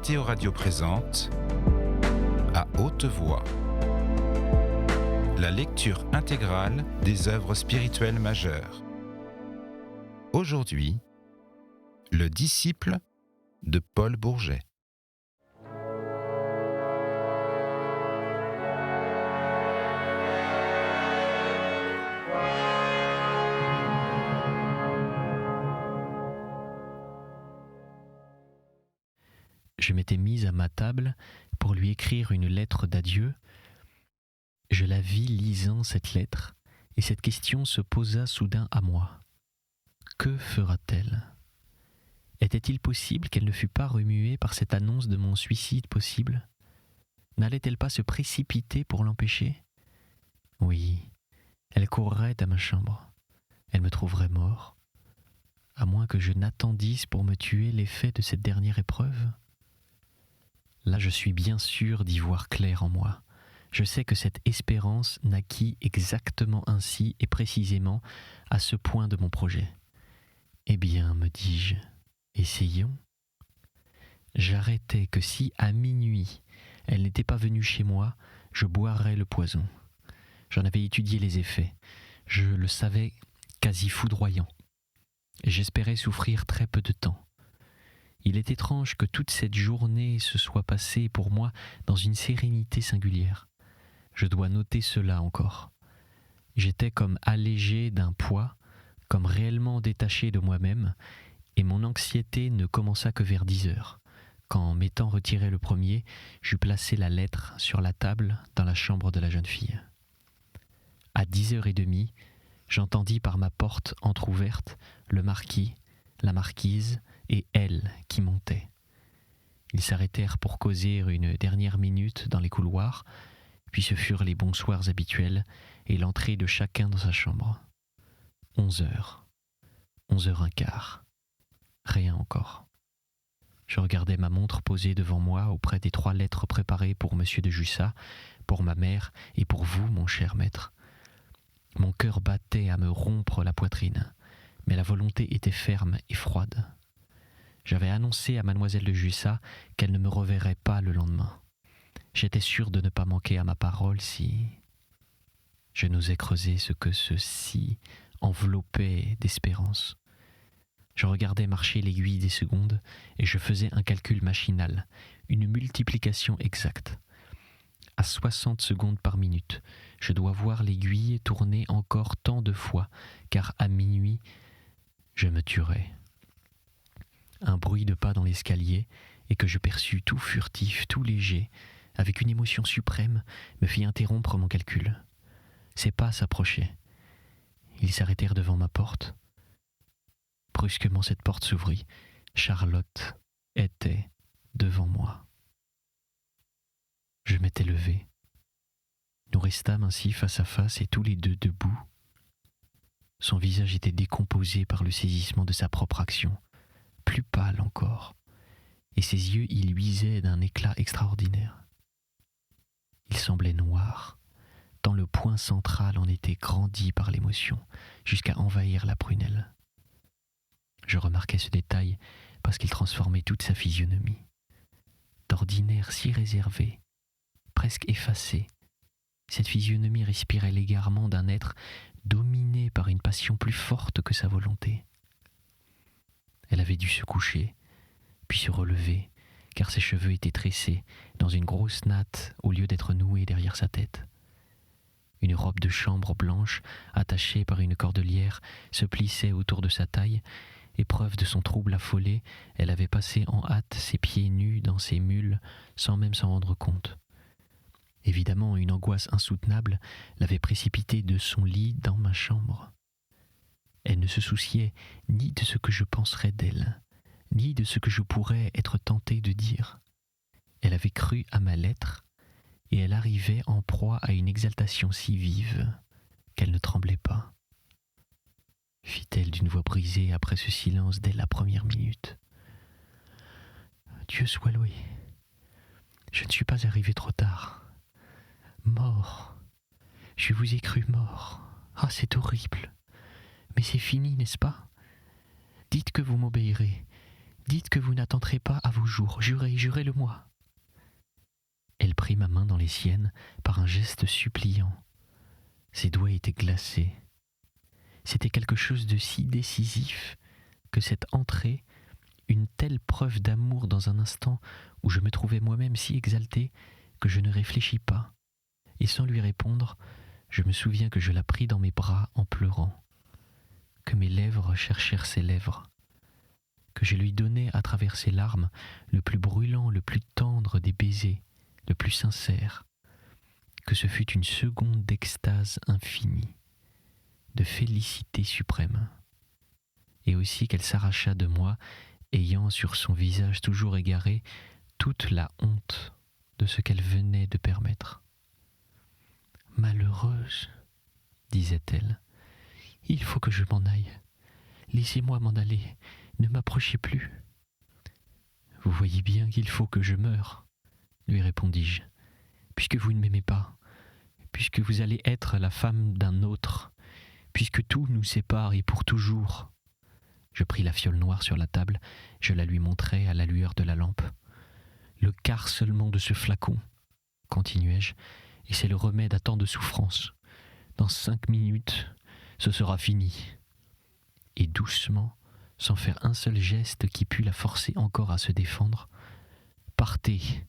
Mathéo Radio présente À haute voix la lecture intégrale des œuvres spirituelles majeures. Aujourd'hui, le disciple de Paul Bourget. Je m'étais mise à ma table pour lui écrire une lettre d'adieu. Je la vis lisant cette lettre, et cette question se posa soudain à moi. Que fera-t-elle ? Était-il possible qu'elle ne fût pas remuée par cette annonce de mon suicide possible ? N'allait-elle pas se précipiter pour l'empêcher ? Oui, elle courrait à ma chambre. Elle me trouverait mort, à moins que je n'attendisse pour me tuer l'effet de cette dernière épreuve. Là, je suis bien sûr d'y voir clair en moi. Je sais que cette espérance naquit exactement ainsi et précisément à ce point de mon projet. Eh bien, me dis-je, essayons. J'arrêtais que si, à minuit, elle n'était pas venue chez moi, je boirais le poison. J'en avais étudié les effets. Je le savais quasi foudroyant. Et j'espérais souffrir très peu de temps. Il est étrange que toute cette journée se soit passée pour moi dans une sérénité singulière. Je dois noter cela encore. J'étais comme allégé d'un poids, comme réellement détaché de moi-même, et mon anxiété ne commença que vers 10 heures, quand, m'étant retiré le premier, j'eus placé la lettre sur la table dans la chambre de la jeune fille. À 10h30, j'entendis par ma porte entr'ouverte le marquis, la marquise et elle qui montaient. Ils s'arrêtèrent pour causer une dernière minute dans les couloirs, puis ce furent les bonsoirs habituels et l'entrée de chacun dans sa chambre. 11h, 11h15, rien encore. Je regardais ma montre posée devant moi auprès des 3 lettres préparées pour Monsieur de Jussat, pour ma mère et pour vous, mon cher maître. Mon cœur battait à me rompre la poitrine, mais la volonté était ferme et froide. J'avais annoncé à mademoiselle de Jussat qu'elle ne me reverrait pas le lendemain. J'étais sûr de ne pas manquer à ma parole si... Je n'osais creuser ce que ce si enveloppait d'espérance. Je regardais marcher l'aiguille des secondes et je faisais un calcul machinal, une multiplication exacte. À 60 secondes par minute, je dois voir l'aiguille tourner encore tant de fois, car à minuit, je me tuerais. Un bruit de pas dans l'escalier, et que je perçus tout furtif, tout léger, avec une émotion suprême, me fit interrompre mon calcul. Ces pas s'approchaient. Ils s'arrêtèrent devant ma porte. Brusquement, cette porte s'ouvrit. Charlotte était devant moi. Je m'étais levé. Nous restâmes ainsi face à face et tous les deux debout. Son visage était décomposé par le saisissement de sa propre action, plus pâle encore, et ses yeux y luisaient d'un éclat extraordinaire. Il semblait noir, tant le point central en était grandi par l'émotion, jusqu'à envahir la prunelle. Je remarquai ce détail parce qu'il transformait toute sa physionomie. D'ordinaire si réservée, presque effacée, cette physionomie respirait l'égarement d'un être dominé par une passion plus forte que sa volonté. Elle avait dû se coucher, puis se relever, car ses cheveux étaient tressés dans une grosse natte au lieu d'être noués derrière sa tête. Une robe de chambre blanche, attachée par une cordelière, se plissait autour de sa taille, et preuve de son trouble affolé, elle avait passé en hâte ses pieds nus dans ses mules sans même s'en rendre compte. Évidemment, une angoisse insoutenable l'avait précipitée de son lit dans ma chambre. Elle ne se souciait ni de ce que je penserais d'elle, ni de ce que je pourrais être tenté de dire. Elle avait cru à ma lettre, et elle arrivait en proie à une exaltation si vive qu'elle ne tremblait pas. Fit-elle d'une voix brisée après ce silence dès la première minute. « Dieu soit loué, je ne suis pas arrivé trop tard. Mort, je vous ai cru mort. Ah, c'est horrible. Mais c'est fini, n'est-ce pas ? Dites que vous m'obéirez. Dites que vous n'attenterez pas à vos jours, jurez, jurez-le-moi. » Elle prit ma main dans les siennes par un geste suppliant. Ses doigts étaient glacés. C'était quelque chose de si décisif que cette entrée, une telle preuve d'amour dans un instant où je me trouvais moi-même si exalté que je ne réfléchis pas. Et sans lui répondre, je me souviens que je la pris dans mes bras en pleurant, que mes lèvres cherchèrent ses lèvres, que je lui donnai à travers ses larmes le plus brûlant, le plus tendre des baisers, le plus sincère, que ce fut une seconde d'extase infinie, de félicité suprême, et aussi qu'elle s'arracha de moi, ayant sur son visage toujours égaré toute la honte de ce qu'elle venait de permettre. « Malheureuse, disait-elle, il faut que je m'en aille. Laissez-moi m'en aller, ne m'approchez plus. »« Vous voyez bien qu'il faut que je meure, lui répondis-je, puisque vous ne m'aimez pas, puisque vous allez être la femme d'un autre, puisque tout nous sépare et pour toujours. » Je pris la fiole noire sur la table, je la lui montrai à la lueur de la lampe. « Le quart seulement de ce flacon, continuai-je, et c'est le remède à tant de souffrances. Dans 5 minutes, ce sera fini. » Et doucement, sans faire un seul geste qui pût la forcer encore à se défendre, « Partez,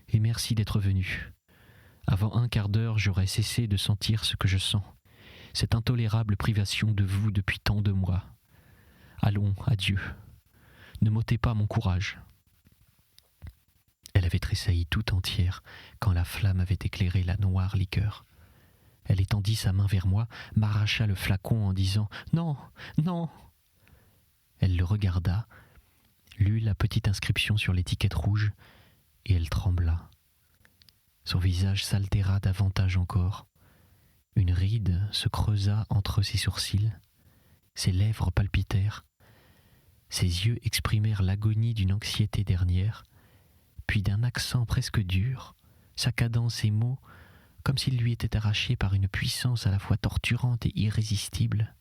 et merci d'être venu. Avant un quart d'heure, j'aurais cessé de sentir ce que je sens, cette intolérable privation de vous depuis tant de mois. Allons, adieu. Ne m'ôtez pas mon courage. » Elle avait tressailli tout entière quand la flamme avait éclairé la noire liqueur. Elle étendit sa main vers moi, m'arracha le flacon en disant « Non, non !» Elle le regarda, lut la petite inscription sur l'étiquette rouge, et elle trembla. Son visage s'altéra davantage encore. Une ride se creusa entre ses sourcils, ses lèvres palpitèrent, ses yeux exprimèrent l'agonie d'une anxiété dernière, puis d'un accent presque dur, saccadant ses mots comme s'ils lui étaient arrachés par une puissance à la fois torturante et irrésistible.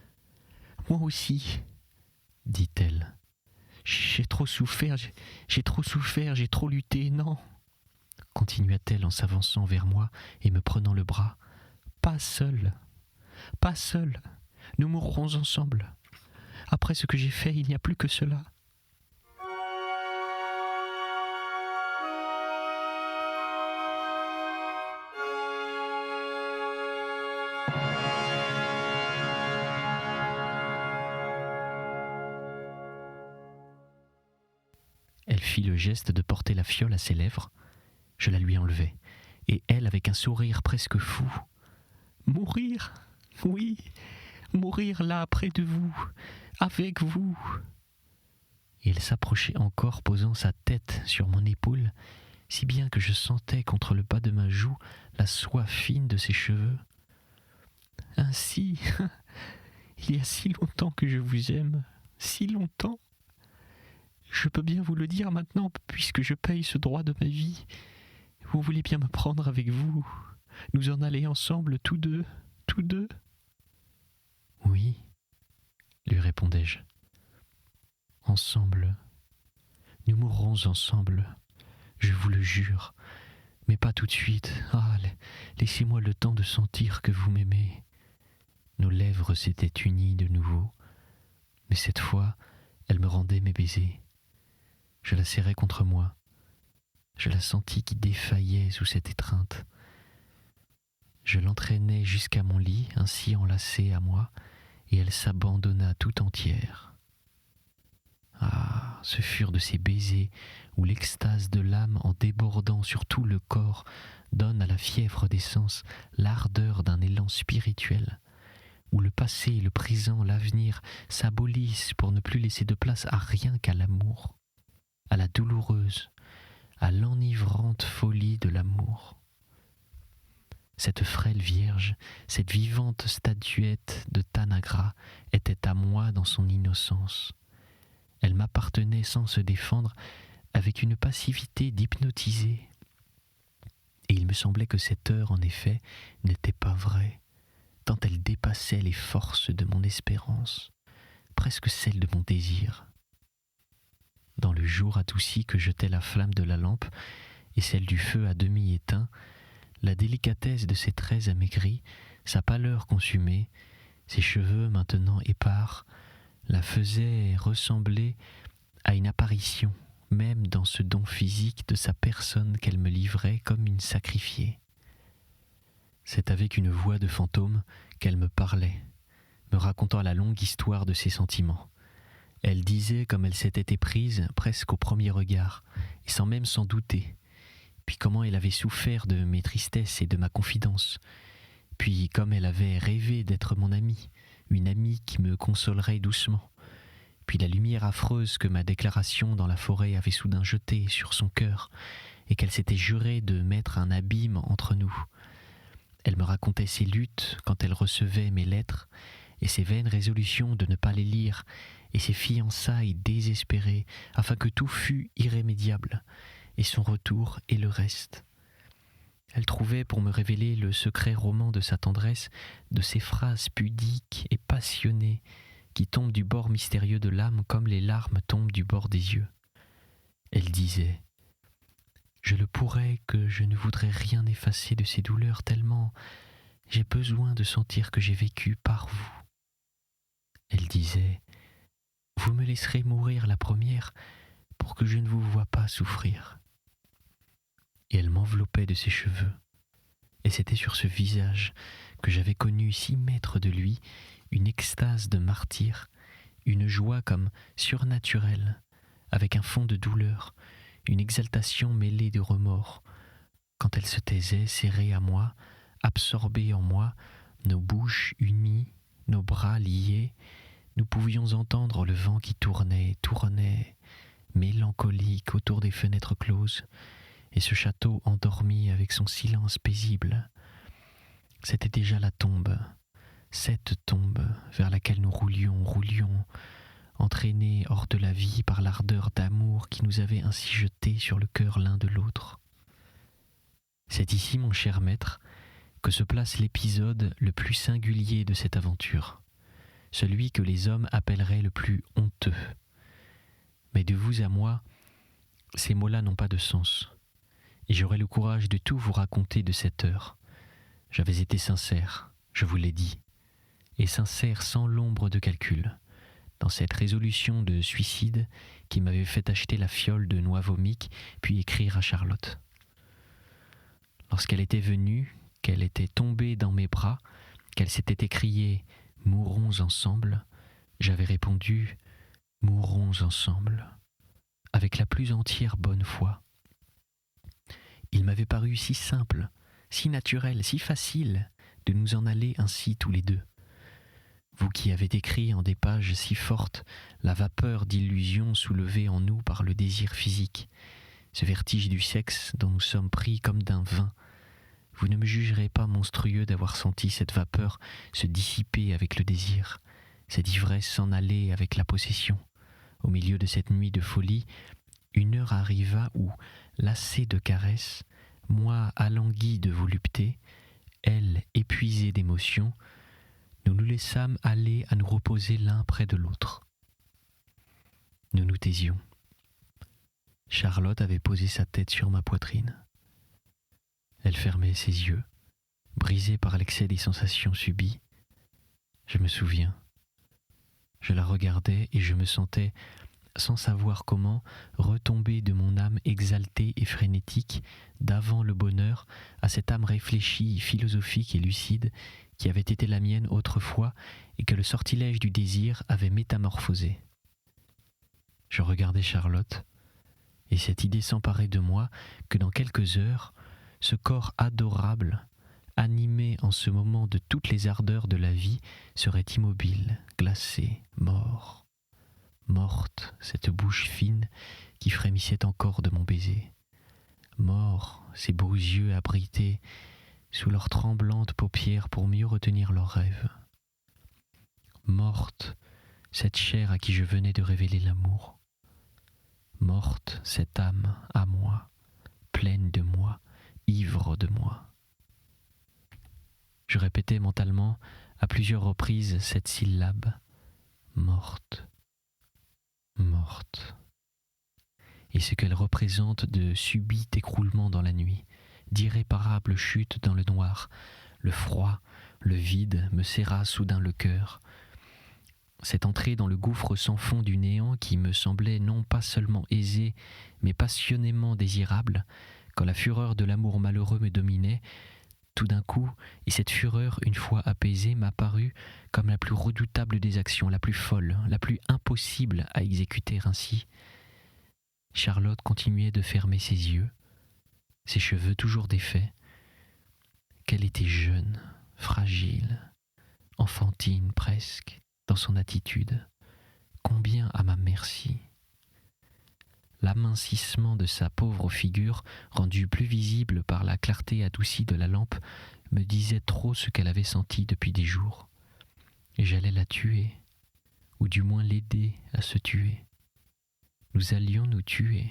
« Moi aussi, dit-elle, j'ai trop souffert, j'ai trop lutté, non !» continua-t-elle en s'avançant vers moi et me prenant le bras. « Pas seule, nous mourrons ensemble. Après ce que j'ai fait, il n'y a plus que cela. » Elle fit le geste de porter la fiole à ses lèvres. Je la lui enlevai, et elle, avec un sourire presque fou, « Mourir, oui, mourir là, près de vous, avec vous !» Et elle s'approchait encore, posant sa tête sur mon épaule, si bien que je sentais contre le bas de ma joue la soie fine de ses cheveux. « Ainsi, il y a si longtemps que je vous aime, si longtemps. Je peux bien vous le dire maintenant, puisque je paye ce droit de ma vie. Vous voulez bien me prendre avec vous, nous en aller ensemble tous deux. » « Oui, » lui répondais-je. « Ensemble. Nous mourrons ensemble, je vous le jure, mais pas tout de suite. Ah, laissez-moi le temps de sentir que vous m'aimez. » Nos lèvres s'étaient unies de nouveau, mais cette fois, elle me rendait mes baisers. Je la serrai contre moi. Je la sentis qui défaillait sous cette étreinte. Je l'entraînai jusqu'à mon lit, ainsi enlacée à moi, et elle s'abandonna tout entière. Ah, ce furent de ces baisers où l'extase de l'âme en débordant sur tout le corps donne à la fièvre des sens l'ardeur d'un élan spirituel, où le passé, le présent, l'avenir s'abolissent pour ne plus laisser de place à rien qu'à l'amour, à la douloureuse, à l'enivrante folie de l'amour. Cette frêle vierge, cette vivante statuette de Tanagra était à moi dans son innocence. Elle m'appartenait sans se défendre, avec une passivité d'hypnotisé. Et il me semblait que cette heure, en effet, n'était pas vraie, tant elle dépassait les forces de mon espérance, presque celles de mon désir. jour adouci que jetait la flamme de la lampe et celle du feu à demi éteint, la délicatesse de ses traits amaigris, sa pâleur consumée, ses cheveux maintenant épars, la faisaient ressembler à une apparition, même dans ce don physique de sa personne qu'elle me livrait comme une sacrifiée. C'est avec une voix de fantôme qu'elle me parlait, me racontant la longue histoire de ses sentiments. Elle disait comme elle s'était éprise presque au premier regard, et sans même s'en douter, puis comment elle avait souffert de mes tristesses et de ma confidence, puis comme elle avait rêvé d'être mon amie, une amie qui me consolerait doucement, puis la lumière affreuse que ma déclaration dans la forêt avait soudain jetée sur son cœur, et qu'elle s'était jurée de mettre un abîme entre nous. Elle me racontait ses luttes quand elle recevait mes lettres, et ses vaines résolutions de ne pas les lire, et ses fiançailles désespérées, afin que tout fût irrémédiable, et son retour et le reste. Elle trouvait pour me révéler le secret roman de sa tendresse, de ces phrases pudiques et passionnées qui tombent du bord mystérieux de l'âme comme les larmes tombent du bord des yeux. Elle disait « Je le pourrais que je ne voudrais rien effacer de ces douleurs tellement j'ai besoin de sentir que j'ai vécu par vous. » Elle disait « Vous me laisserez mourir la première pour que je ne vous voie pas souffrir. » Et elle m'enveloppait de ses cheveux. Et c'était sur ce visage que j'avais connu si maître de lui une extase de martyr, une joie comme surnaturelle, avec un fond de douleur, une exaltation mêlée de remords, quand elle se taisait, serrée à moi, absorbée en moi, nos bouches unies, nos bras liés, nous pouvions entendre le vent qui tournait, mélancolique autour des fenêtres closes, et ce château endormi avec son silence paisible. C'était déjà la tombe, cette tombe vers laquelle nous roulions, entraînés hors de la vie par l'ardeur d'amour qui nous avait ainsi jetés sur le cœur l'un de l'autre. C'est ici, mon cher maître, que se place l'épisode le plus singulier de cette aventure, celui que les hommes appelleraient le plus honteux. Mais de vous à moi, ces mots-là n'ont pas de sens, et j'aurai le courage de tout vous raconter de cette heure. J'avais été sincère, je vous l'ai dit, et sincère sans l'ombre de calcul, dans cette résolution de suicide qui m'avait fait acheter la fiole de noix vomiques puis écrire à Charlotte. Lorsqu'elle était venue, qu'elle était tombée dans mes bras, qu'elle s'était écriée « Mourons ensemble », j'avais répondu « Mourons ensemble », avec la plus entière bonne foi. Il m'avait paru si simple, si naturel, si facile de nous en aller ainsi tous les deux. Vous qui avez écrit en des pages si fortes la vapeur d'illusion soulevée en nous par le désir physique, ce vertige du sexe dont nous sommes pris comme d'un vin, vous ne me jugerez pas monstrueux d'avoir senti cette vapeur se dissiper avec le désir, cette ivresse s'en aller avec la possession. Au milieu de cette nuit de folie, une heure arriva où, lassée de caresses, moi alangui de volupté, elle épuisée d'émotion, nous nous laissâmes aller à nous reposer l'un près de l'autre. Nous nous taisions. Charlotte avait posé sa tête sur ma poitrine. Elle fermait ses yeux, brisée par l'excès des sensations subies. Je me souviens. Je la regardais et je me sentais, sans savoir comment, retomber de mon âme exaltée et frénétique d'avant le bonheur à cette âme réfléchie, philosophique et lucide qui avait été la mienne autrefois et que le sortilège du désir avait métamorphosée. Je regardais Charlotte, et cette idée s'emparait de moi que dans quelques heures, ce corps adorable, animé en ce moment de toutes les ardeurs de la vie, serait immobile, glacé, mort. Morte, cette bouche fine qui frémissait encore de mon baiser. Mort, ces beaux yeux abrités sous leurs tremblantes paupières pour mieux retenir leurs rêves. Morte, cette chair à qui je venais de révéler l'amour. Morte, cette âme à moi, pleine de moi, ivre de moi. Je répétais mentalement à plusieurs reprises cette syllabe, morte, morte. et ce qu'elle représente de subit écroulement dans la nuit, d'irréparables chutes dans le noir. Le froid, le vide me serra soudain le cœur. Cette entrée dans le gouffre sans fond du néant qui me semblait non pas seulement aisée, mais passionnément désirable, quand la fureur de l'amour malheureux me dominait, tout d'un coup, et cette fureur, une fois apaisée, m'apparut comme la plus redoutable des actions, la plus folle, la plus impossible à exécuter ainsi. Charlotte continuait de fermer ses yeux, ses cheveux toujours défaits. Qu'elle était jeune, fragile, enfantine presque, dans son attitude. Combien à ma merci. L'amincissement de sa pauvre figure, rendu plus visible par la clarté adoucie de la lampe, me disait trop ce qu'elle avait senti depuis des jours. Et j'allais la tuer, ou du moins l'aider à se tuer. Nous allions nous tuer.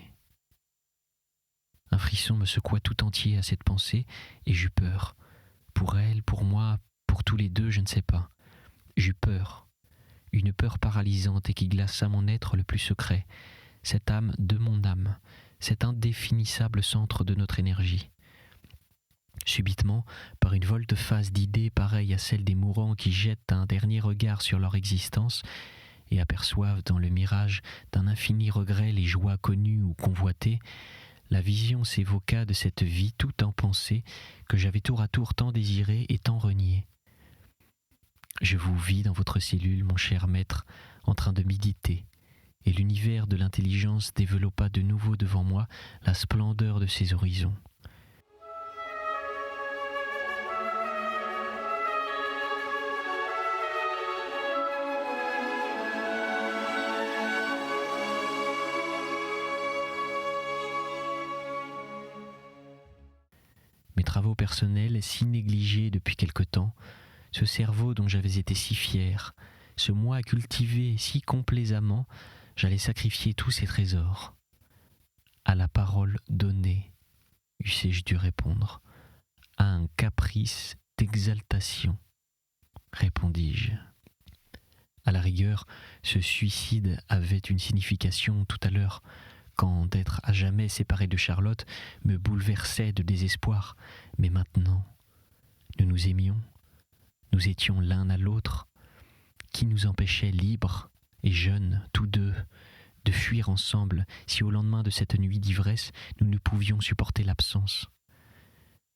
Un frisson me secoua tout entier à cette pensée, et j'eus peur. Pour elle, pour moi, pour tous les deux, je ne sais pas. J'eus peur. Une peur paralysante et qui glaça mon être le plus secret. Cette âme de mon âme, cet indéfinissable centre de notre énergie. Subitement, par une volte-face d'idées pareille à celle des mourants qui jettent un dernier regard sur leur existence et aperçoivent dans le mirage d'un infini regret les joies connues ou convoitées, la vision s'évoqua de cette vie tout en pensée que j'avais tour à tour tant désirée et tant reniée. Je vous vis dans votre cellule, mon cher maître, en train de méditer, et l'univers de l'intelligence développa de nouveau devant moi la splendeur de ses horizons. Mes travaux personnels, si négligés depuis quelque temps, ce cerveau dont j'avais été si fier, ce moi cultivé si complaisamment, j'allais sacrifier tous ces trésors. À la parole donnée, eussé-je dû répondre, à un caprice d'exaltation, répondis-je. À la rigueur, ce suicide avait une signification tout à l'heure, quand d'être à jamais séparé de Charlotte me bouleversait de désespoir. Mais maintenant, nous nous aimions, nous étions l'un à l'autre. Qui nous empêchait libres et jeunes, tous deux, de fuir ensemble si au lendemain de cette nuit d'ivresse, nous ne pouvions supporter l'absence?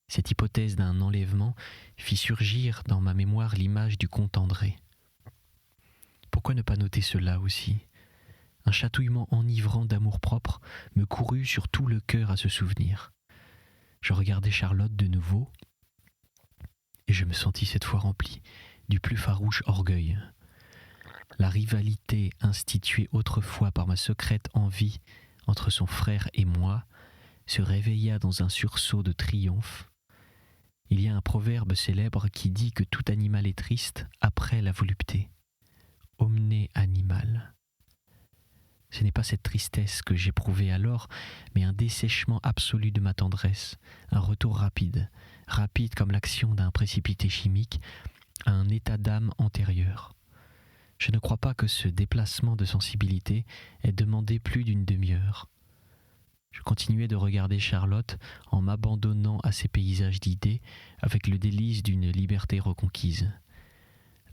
Cette hypothèse d'un enlèvement fit surgir dans ma mémoire l'image du comte André. Pourquoi ne pas noter cela aussi? Un chatouillement enivrant d'amour-propre me courut sur tout le cœur à ce souvenir. Je regardai Charlotte de nouveau, et je me sentis cette fois rempli du plus farouche orgueil. La rivalité instituée autrefois par ma secrète envie entre son frère et moi se réveilla dans un sursaut de triomphe. Il y a un proverbe célèbre qui dit que tout animal est triste après la volupté. Omne animal. Ce n'est pas cette tristesse que j'éprouvais alors, mais un dessèchement absolu de ma tendresse, un retour rapide comme l'action d'un précipité chimique, à un état d'âme antérieur. Je ne crois pas que ce déplacement de sensibilité ait demandé plus d'une demi-heure. Je continuais de regarder Charlotte en m'abandonnant à ces paysages d'idées avec le délice d'une liberté reconquise.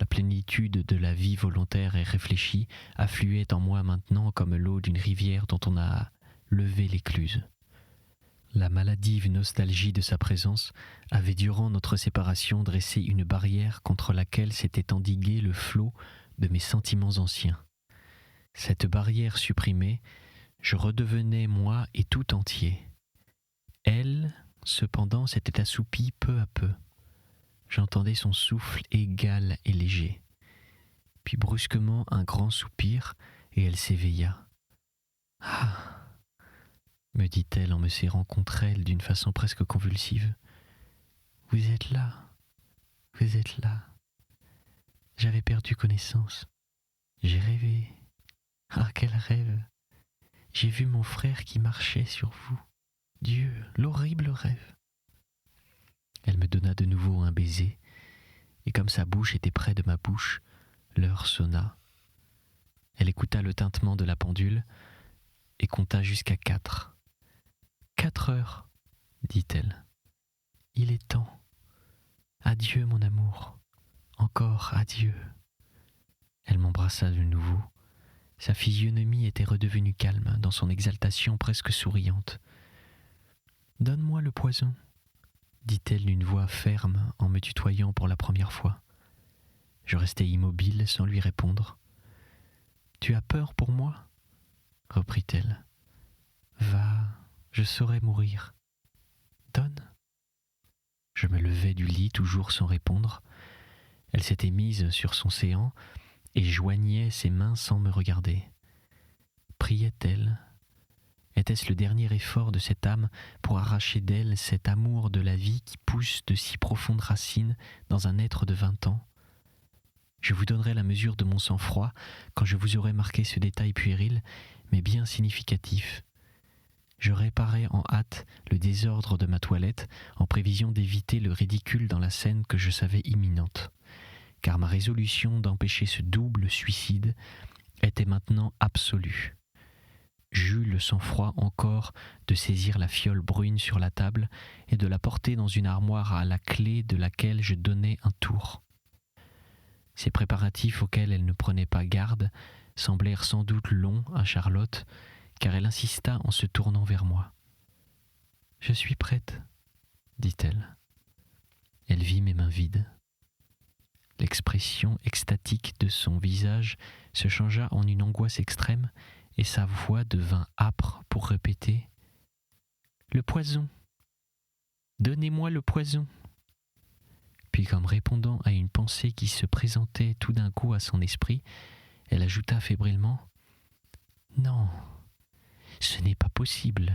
La plénitude de la vie volontaire et réfléchie affluait en moi maintenant comme l'eau d'une rivière dont on a levé l'écluse. La maladive nostalgie de sa présence avait durant notre séparation dressé une barrière contre laquelle s'était endigué le flot de mes sentiments anciens. Cette barrière supprimée, je redevenais moi et tout entier. Elle, cependant, s'était assoupie peu à peu. J'entendais son souffle égal et léger. Puis brusquement un grand soupir, et elle s'éveilla. « Ah !» me dit-elle en me serrant contre elle d'une façon presque convulsive. « Vous êtes là, vous êtes là. J'avais perdu connaissance. J'ai rêvé. Ah, quel rêve! J'ai vu mon frère qui marchait sur vous. Dieu, l'horrible rêve !» Elle me donna de nouveau un baiser, et comme sa bouche était près de ma bouche, l'heure sonna. Elle écouta le tintement de la pendule, et compta jusqu'à 4. 4 heures, dit-elle. Il est temps. Adieu, mon amour. Encore adieu. Elle m'embrassa de nouveau. Sa physionomie était redevenue calme, dans son exaltation presque souriante. « Donne-moi le poison », dit-elle d'une voix ferme en me tutoyant pour la première fois. Je restai immobile sans lui répondre. « Tu as peur pour moi ?» reprit-elle. « Va, je saurai mourir. Donne. » Je me levai du lit toujours sans répondre. Elle s'était mise sur son séant et joignait ses mains sans me regarder. Priait-elle ? Était-ce le dernier effort de cette âme pour arracher d'elle cet amour de la vie qui pousse de si profondes racines dans un être de 20 ans ? Je vous donnerai la mesure de mon sang-froid quand je vous aurai marqué ce détail puéril, mais bien significatif. Je réparai en hâte le désordre de ma toilette en prévision d'éviter le ridicule dans la scène que je savais imminente, car ma résolution d'empêcher ce double suicide était maintenant absolue. J'eus le sang-froid encore de saisir la fiole brune sur la table et de la porter dans une armoire à la clé de laquelle je donnai un tour. Ces préparatifs auxquels elle ne prenait pas garde semblèrent sans doute longs à Charlotte, car elle insista en se tournant vers moi. « Je suis prête, » dit-elle. Elle vit mes mains vides. L'expression extatique de son visage se changea en une angoisse extrême et sa voix devint âpre pour répéter « Le poison! Donnez-moi le poison !» Puis, comme répondant à une pensée qui se présentait tout d'un coup à son esprit, elle ajouta fébrilement « Non, ce n'est pas possible. »«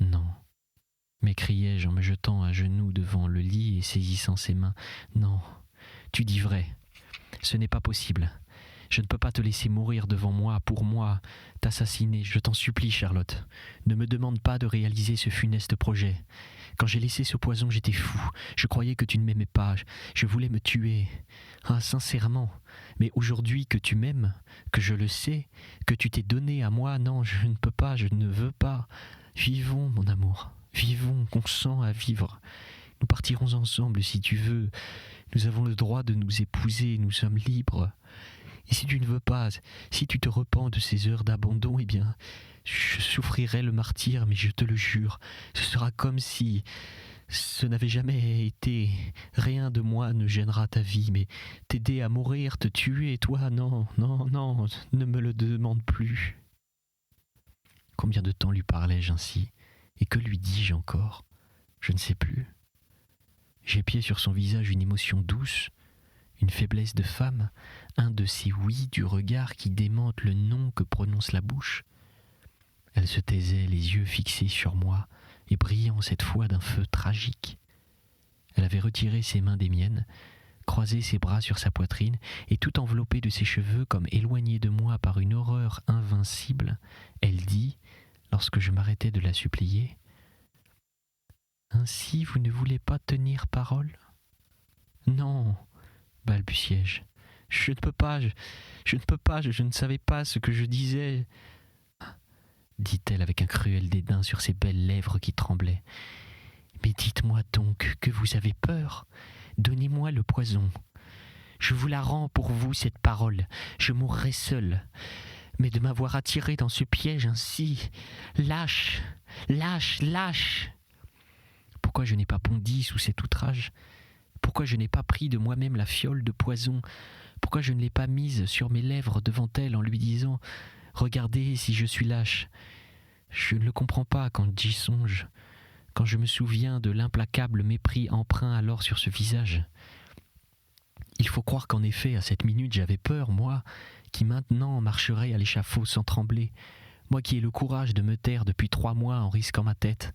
Non, » m'écriai-je en me jetant à genoux devant le lit et saisissant ses mains. « Non, tu dis vrai. Ce n'est pas possible. Je ne peux pas te laisser mourir devant moi, pour moi, t'assassiner. Je t'en supplie, Charlotte. Ne me demande pas de réaliser ce funeste projet. Quand j'ai laissé ce poison, j'étais fou. Je croyais que tu ne m'aimais pas. Je voulais me tuer. Ah, sincèrement. Mais aujourd'hui que tu m'aimes, que je le sais, que tu t'es donné à moi, non, je ne peux pas, je ne veux pas. Vivons, mon amour. Vivons, consens à vivre. Nous partirons ensemble si tu veux. Nous avons le droit de nous épouser, nous sommes libres. Et si tu ne veux pas, si tu te repens de ces heures d'abandon, eh bien, je souffrirai le martyre, mais je te le jure, ce sera comme si ce n'avait jamais été. Rien de moi ne gênera ta vie, mais t'aider à mourir, te tuer, toi, non, non, non, ne me le demande plus. Combien de temps lui parlais-je ainsi, et que lui dis-je encore ? Je ne sais plus. J'épiais sur son visage une émotion douce, une faiblesse de femme, un de ces oui du regard qui démente le non que prononce la bouche. Elle se taisait, les yeux fixés sur moi, et brillant cette fois d'un feu tragique. Elle avait retiré ses mains des miennes, croisé ses bras sur sa poitrine, et tout enveloppée de ses cheveux comme éloignée de moi par une horreur invincible, elle dit, lorsque je m'arrêtais de la supplier, « Ainsi vous ne voulez pas tenir parole ?»« Non !» balbutiai-je. « Je ne peux pas, je ne peux pas, je ne savais pas ce que je disais. » dit-elle avec un cruel dédain sur ses belles lèvres qui tremblaient. « Mais dites-moi donc que vous avez peur. Donnez-moi le poison. Je vous la rends pour vous, cette parole. Je mourrai seul. Mais de m'avoir attiré dans ce piège ainsi, lâche, lâche, lâche. Pourquoi je n'ai pas bondi sous cet outrage ? Pourquoi je n'ai pas pris de moi-même la fiole de poison ? Pourquoi je ne l'ai pas mise sur mes lèvres devant elle en lui disant « Regardez si je suis lâche ?» Je ne le comprends pas quand j'y songe, quand je me souviens de l'implacable mépris empreint alors sur ce visage. Il faut croire qu'en effet, à cette minute, j'avais peur, moi, qui maintenant marcherais à l'échafaud sans trembler, moi qui ai le courage de me taire depuis 3 mois en risquant ma tête.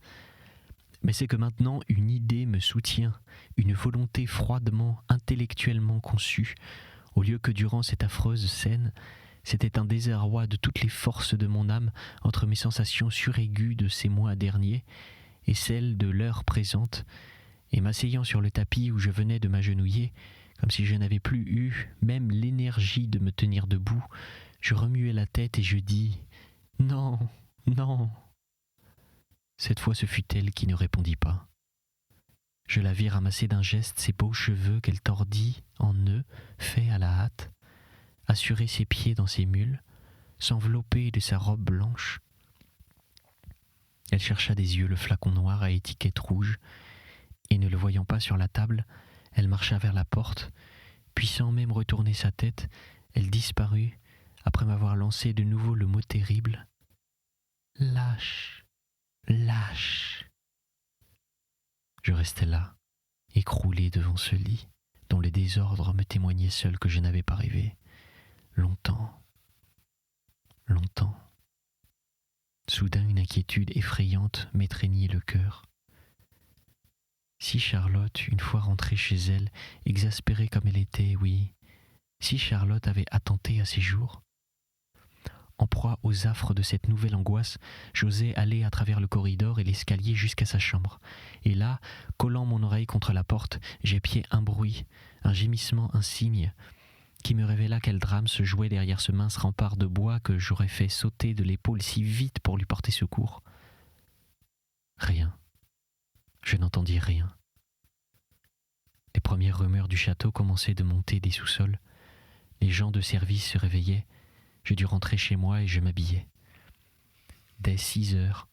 Mais c'est que maintenant une idée me soutient, une volonté froidement, intellectuellement conçue, au lieu que durant cette affreuse scène, c'était un désarroi de toutes les forces de mon âme entre mes sensations suraiguës de ces mois derniers et celles de l'heure présente, et m'asseyant sur le tapis où je venais de m'agenouiller, comme si je n'avais plus eu même l'énergie de me tenir debout, je remuai la tête et je dis « Non, non. Cette fois, ce fut elle qui ne répondit pas. Je la vis ramasser d'un geste ses beaux cheveux qu'elle tordit en nœuds faits à la hâte, assurer ses pieds dans ses mules, s'envelopper de sa robe blanche. Elle chercha des yeux le flacon noir à étiquette rouge, et ne le voyant pas sur la table, elle marcha vers la porte, puis sans même retourner sa tête, elle disparut, après m'avoir lancé de nouveau le mot terrible. « Lâche, lâche !» Je restais là, écroulé devant ce lit, dont le désordre me témoignait seul que je n'avais pas rêvé. Longtemps, longtemps. Soudain, une inquiétude effrayante m'étreignit le cœur. Si Charlotte, une fois rentrée chez elle, exaspérée comme elle était, oui, si Charlotte avait attenté à ses jours. En proie aux affres de cette nouvelle angoisse, j'osais aller à travers le corridor et l'escalier jusqu'à sa chambre. Et là, collant mon oreille contre la porte, j'épiais un bruit, un gémissement, un signe, qui me révéla quel drame se jouait derrière ce mince rempart de bois que j'aurais fait sauter de l'épaule si vite pour lui porter secours. Rien. Je n'entendis rien. Les premières rumeurs du château commençaient de monter des sous-sols. Les gens de service se réveillaient. Je dus rentrer chez moi et je m'habillai. Dès 6 heures,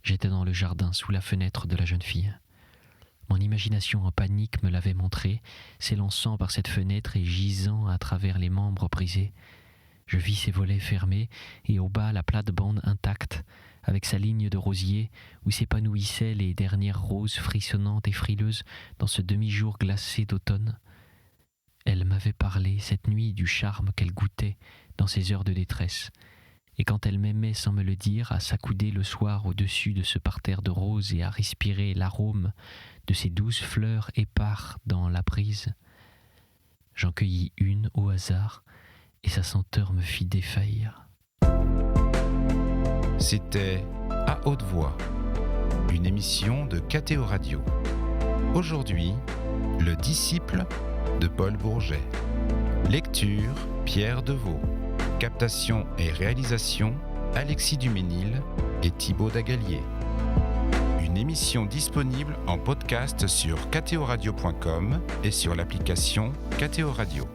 j'étais dans le jardin sous la fenêtre de la jeune fille. Mon imagination en panique me l'avait montré, s'élançant par cette fenêtre et gisant à travers les membres brisés. Je vis ses volets fermés et au bas la plate-bande intacte, avec sa ligne de rosiers où s'épanouissaient les dernières roses frissonnantes et frileuses dans ce demi-jour glacé d'automne. Elle m'avait parlé cette nuit du charme qu'elle goûtait dans ses heures de détresse, et quand elle m'aimait sans me le dire, à s'accouder le soir au-dessus de ce parterre de roses et à respirer l'arôme de ces douces fleurs épars dans la brise. J'en cueillis une au hasard, et sa senteur me fit défaillir. C'était À haute voix, une émission de KTO Radio. Aujourd'hui, Le disciple de Paul Bourget. Lecture, Pierre Deveau. Captation et réalisation, Alexis Duménil et Thibaut Dagalier. Une émission disponible en podcast sur ktoradio.com et sur l'application KTO Radio.